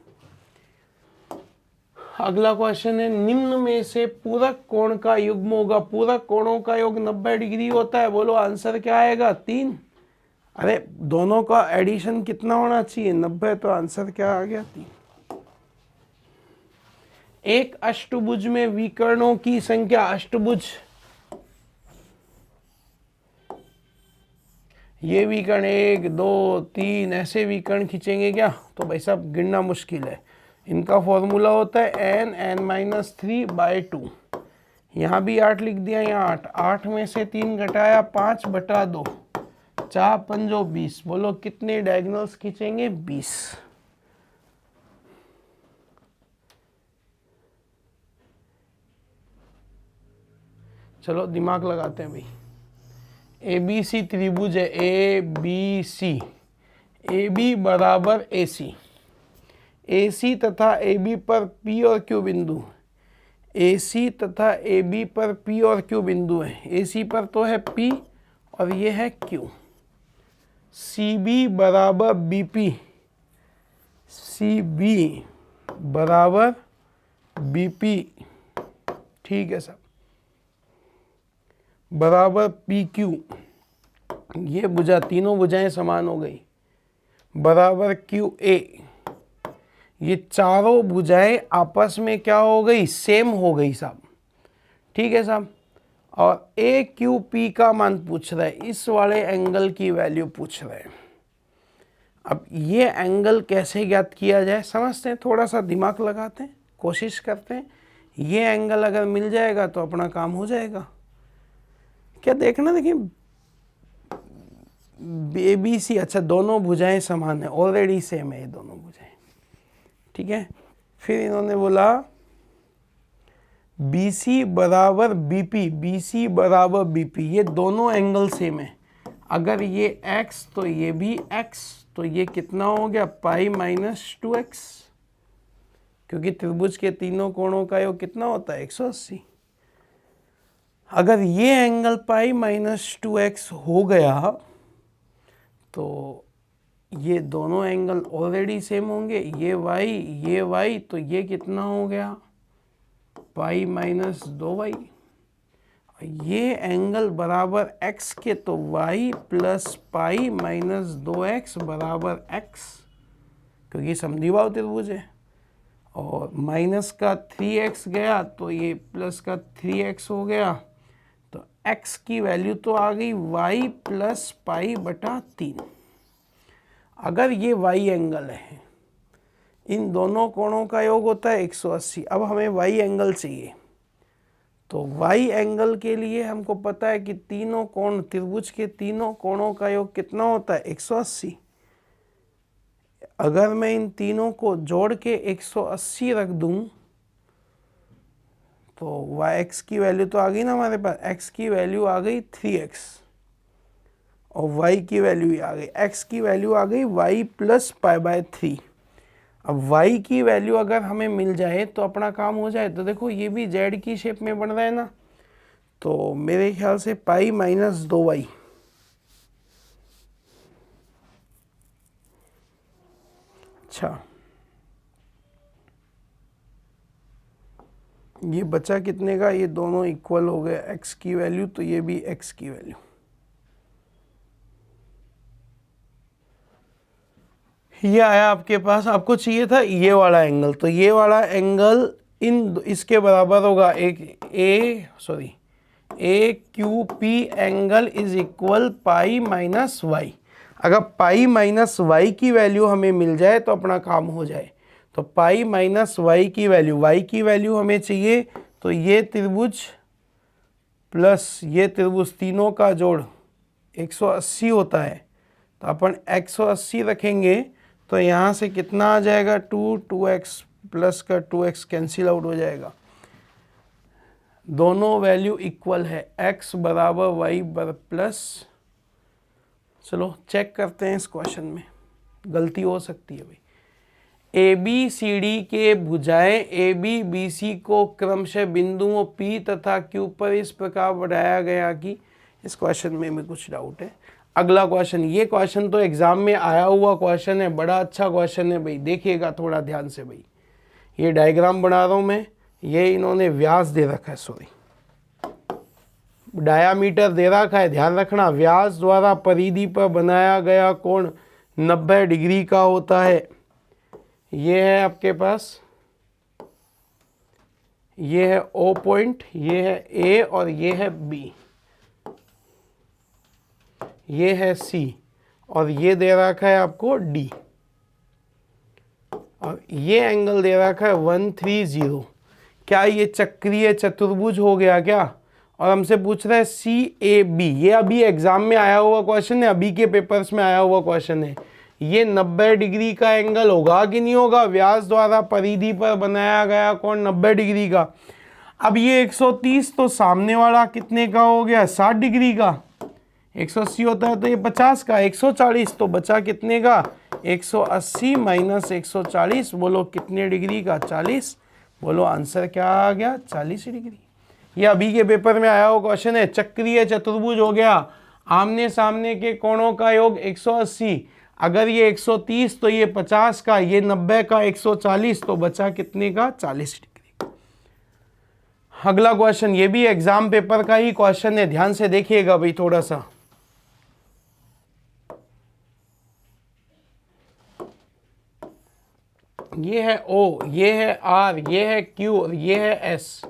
अगला क्वेश्चन है, निम्न में से पूरक कोण का युग्म होगा। पूरक कोणों का योग 90 डिग्री होता है, बोलो आंसर क्या आएगा 3। अरे दोनों का एडिशन कितना होना चाहिए 90, तो आंसर क्या आ गया 3। एक अष्टभुज में विकर्णों की संख्या, अष्टभुज ये विकर्ण 1 2 3 ऐसे विकर्ण खींचेंगे क्या, तो भाई साहब गिनना मुश्किल है। इनका फॉर्मूला होता है n(n-3/2)। यहाँ भी 8 लिख दिया, यहाँ 8, 8 में से 3 घटाया 5/2, 4 पंजो 20, बोलो कितने डायगोनल्स खींचेंगे 20। चलो दिमाग लगाते हैं भाई। ABC त्रिभुज है, ABC, AB बराबर AC, AC तथा AB पर P और Q बिंदु, AC तथा AB पर P और Q बिंदु है। AC पर तो है P और ये है Q। CB बराबर BP, CB बराबर BP, ठीक है साहब, बराबर PQ, ये भुजा तीनों भुजाएं समान हो गई, बराबर QA, ये चारों भुजाएं आपस में क्या हो गई, सेम हो गई साहब, ठीक है साहब। और AQP का मान पूछ रहा है, इस वाले एंगल की वैल्यू पूछ रहा है। अब ये एंगल कैसे ज्ञात किया जाए समझते हैं, थोड़ा सा दिमाग लगाते हैं, कोशिश करते हैं। ये एंगल अगर मिल जाएगा तो अपना काम हो जाएगा। क्या देखना, देखिए ABC, अच्छा दोनों भुजाएं समान है, ऑलरेडी सेम है ये दोनों भुजाएं, ठीक है। फिर इन्होंने बोला BC बराबर BP, BC बराबर BP, ये दोनों एंगल सेम है। अगर ये x तो ये भी x, तो ये कितना हो गया π-2x, क्योंकि त्रिभुज के तीनों कोणों का योग कितना होता है 180। अगर ये एंगल π-2x हो गया तो ये दोनों एंगल ऑलरेडी सेम होंगे, ये y, तो ये कितना हो गया π-2y। ये एंगल बराबर x के, तो y प्लस π-2x बराबर x, क्योंकि समद्विबाहु त्रिभुज है। और माइनस का 3x गया तो ये प्लस का 3x हो गया, तो x की वैल्यू तो आ गई y प्लस π/3। अगर ये y एंगल है, इन दोनों कोणों का योग होता है 180। अब हमें y एंगल चाहिए, तो y एंगल के लिए हमको पता है कि तीनों कोण, त्रिभुज के तीनों कोणों का योग कितना होता है 180। अगर मैं इन तीनों को जोड़ के 180 रख दूं तो x की वैल्यू तो आ गई ना हमारे पास, x की वैल्यू आ गई 3x और y की वैल्यू आ गई, x की वैल्यू आ गई y प्लस π/3। अब y की वैल्यू अगर हमें मिल जाए तो अपना काम हो जाए। तो देखो ये भी z की शेप में बन रहा है ना, तो मेरे ख्याल से π-2y, अच्छा ये बचा कितने का, ये दोनों इक्वल हो गए x की वैल्यू, तो ये भी x की वैल्यू। ये आया आपके पास, आपको चाहिए था ये वाला एंगल, तो ये वाला एंगल इसके बराबर होगा A Q P angle is equal pi minus Y. अगर पाई माइनस वाई की वैल्यू हमें मिल जाए तो अपना काम हो जाए। तो पाई माइनस वाई की वैल्यू हमें चाहिए, तो ये त्रिभुज प्लस ये त्रिभुज तीनों का जोड़ 180 होता है। तो अपन 180 रखेंगे, तो यहाँ से कितना आ जाएगा, 2x प्लस का 2x कैंसिल आउट हो जाएगा। दोनों वैल्यू इक्वल है, x बराबर y प्लस। चलो चेक करते हैं इस क्वेश्चन में, गलती हो सकती है भाई। ए बी सी डी के भुजाएं ए बी बी सी को क्रमशः बिंदुओं P तथा Q पर इस प्रकार बढ़ाया गया कि, इस क्वेश्चन में कुछ डाउट है। अगला क्वेश्चन, ये क्वेश्चन तो एग्जाम में आया हुआ क्वेश्चन है, बड़ा अच्छा क्वेश्चन है भाई, देखिएगा थोड़ा ध्यान से भाई। ये डायग्राम बना रहा हूँ मैं, ये इन्होंने व्यास दे रखा है, सॉरी डायामीटर दे रखा है, ध्यान रखना। व्यास द्वारा परिधि पर बनाया गया कोण 90 डिग्री का होता है। ये है आपके पास, ये है O पॉइंट, ये है A और ये है B, ये है C और ये दे रखा है आपको D, और ये एंगल दे रखा है 130। क्या ये चक्रीय चतुर्भुज हो गया क्या? और हमसे पूछ रहा है CAB, ये अभी एग्जाम में आया हुआ क्वेश्चन है, अभी के पेपर्स में आया हुआ क्वेश्चन है। ये 90 डिग्री का एंगल होगा कि नहीं होगा? व्यास द्वारा परिधि पर बनाया गया कोण 90 डिग्री का। अब ये 130 तो सामने वाला कितने का हो गया? 60 डिग्री का। 180 होता है तो ये 50 का, 140 तो बचा कितने का? 180 माइनस 140, बोलो कितने डिग्री का? 40। बोलो आंसर क्या आ गया? 40 डिग्री। ये अभी के पेपर में आया हुआ क्वेश्चन है। चक्रीय चतुर्भुज हो गया, आमने सामने के कोणों का योग 180। अगर ये 130 तो ये 50 का, ये 90 का, 140 तो बचा कितने का? 40 डिग्री। अगला क्वेश्चन, ये भी एग्जाम पेपर का ही क्वेश्चन है, ध्यान से देखिएगा भाई थोड़ा सा। ये है O, ये है R, ये है Q और ये है S।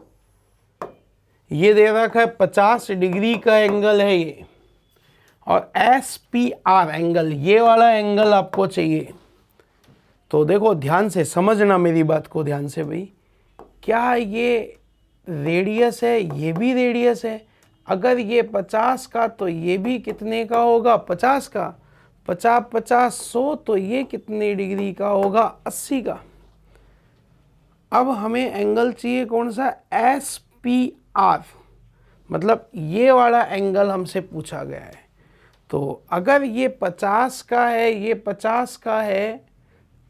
ये दे रखा है 50 डिग्री का एंगल है ये, और SPR एंगल, ये वाला एंगल आपको चाहिए। तो देखो ध्यान से समझना मेरी बात को ध्यान से भाई, क्या ये रेडियस है? ये भी रेडियस है। अगर ये 50 का तो ये भी कितने का होगा? 50 का। 50 50 100 तो ये कितने डिग्री का होगा? 80 का। अब हमें एंगल चाहिए कौन सा? SPR, मतलब ये वाला एंगल हमसे पूछा गया है। तो अगर ये 50 का है, ये 50 का है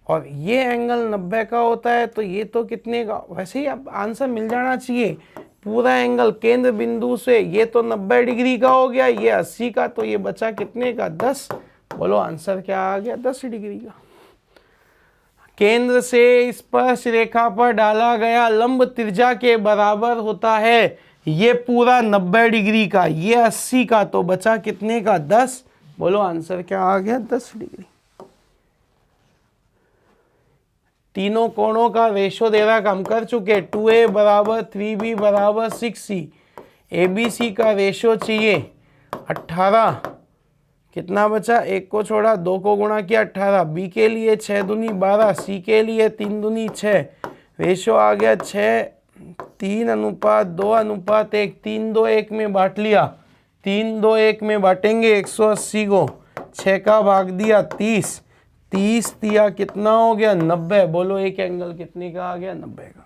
और ये एंगल 90 का होता है, तो ये तो कितने का? वैसे ही अब आंसर मिल जाना चाहिए। पूरा एंगल केंद्र बिंदु से, ये तो 90 डिग्री का हो गया, ये 80 का, तो ये बचा कितने का? 10। बोलो आंसर क्या आ गया? 10 डिग्री का। केंद्र से स्पर्श रेखा पर डाला गया लंब त्रिज्या के बराबर होता है। ये पूरा 90 डिग्री का, ये 80 का, तो बचा कितने का? 10। बोलो आंसर क्या आ गया? 10 डिग्री। तीनों कोणों का रेशो दे रहा, हम कर चुके। 2A बराबर 3B बराबर 6C। ABC का रेशो चाहिए 18। कितना बचा? 1 को छोड़ा, 2 को गुणा किया, 18। B के लिए 6 दूनी 12, C के लिए 3 दूनी 6। रेशो आ गया 6, 3:2:1। 3-2-1 में बांट लिया, 3-2-1 में बांटेंगे 180 को। 6 का भाग दिया 30, 30 दिया कितना हो गया? 90। बोलो एक एंगल कितने का आ गया? 90 का।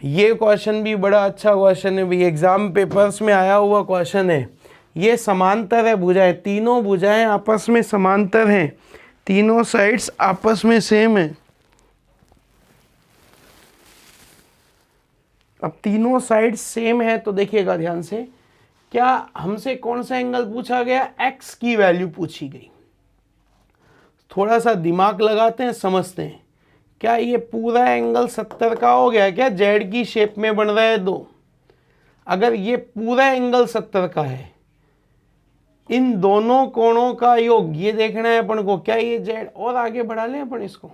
ये क्वेश्चन भी बड़ा अच्छा क्वेश्चन है भाई, एग्जाम पेपर्स में आया हुआ क्वेश्चन है। ये समांतर है भुजाएं, तीनों भुजाएं आपस में समांतर हैं, तीनों साइड्स आपस में सेम है। अब तीनों साइड्स सेम है तो देखिएगा ध्यान से, क्या हमसे कौन सा एंगल पूछा गया? x की वैल्यू पूछी गई। थोड़ा सा दिमाग लगाते हैं, समझते हैं। क्या ये पूरा एंगल 70 का हो गया क्या? जेड की शेप में बन रहा है दो। अगर ये पूरा एंगल 70 का है, इन दोनों कोणों का योग ये देखना है अपन को। क्या ये जेड, और आगे बढ़ा लें अपन इसको,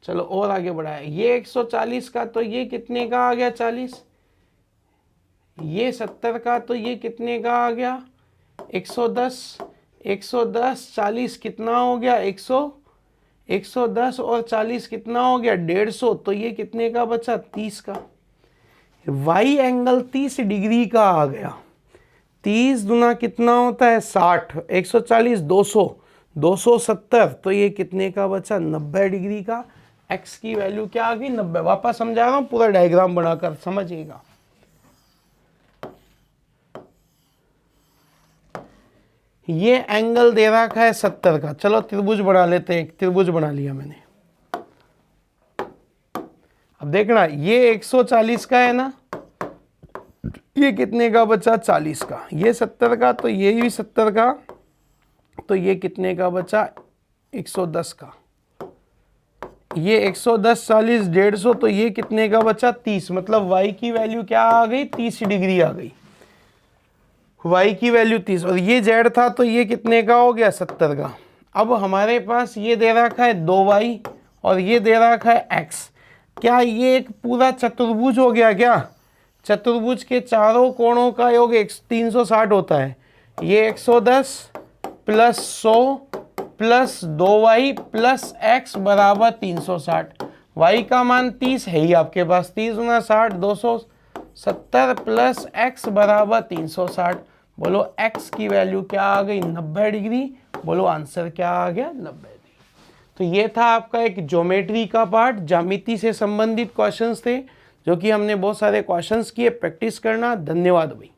चलो और आगे बढ़ाए। ये 140 का तो ये कितने का आ गया? 40। ये 70 का तो ये कितने का आ गया? 110। 110 40 कितना हो गया? 110 और 40 कितना हो गया? 150। तो ये कितने का बचा? 30 का। वाई एंगल 30 डिग्री का आ गया। 30 गुना कितना होता है? 60। 140 200, 270। तो ये कितने का बचा? 90 डिग्री का। x की वैल्यू क्या आ गई? 90। वापस समझा रहा हूं, पूरा डायग्राम बनाकर समझिएगा। ये एंगल दे रखा है 70 का। चलो त्रिभुज बना लेते हैं। एक त्रिभुज बना लिया मैंने। अब देखना, ये 140 का है ना, ये कितने का बचा? 40 का। ये 70 का तो ये भी 70 का, तो ये कितने का बचा? 110 का। ये 110 40 150, तो ये कितने का बचा? 30। मतलब y की वैल्यू क्या आ गई? 30 डिग्री आ गई। y की वैल्यू 30। और ये z था तो ये कितने का हो गया? 70 का। अब हमारे पास ये दे रखा है 2y और ये दे रखा है x। क्या ये एक पूरा चतुर्भुज हो गया क्या? चतुर्भुज के चारों कोणों का योग 360 होता है। ये 110 plus 100 plus 2y plus x बराबर 360। y का मान 30 है ही आपके पास। 30 गुना 60 270 प्लस x बराबर 360। बोलो x की वैल्यू क्या आ गई? 90 डिग्री। बोलो आंसर क्या आ गया? 90 डिग्री। तो ये था आपका एक ज्योमेट्री का पार्ट। ज्यामिति से संबंधित क्वेश्चंस थे जो कि हमने बहुत सारे क्वेश्चंस किए। प्रैक्टिस करना। धन्यवाद भाई।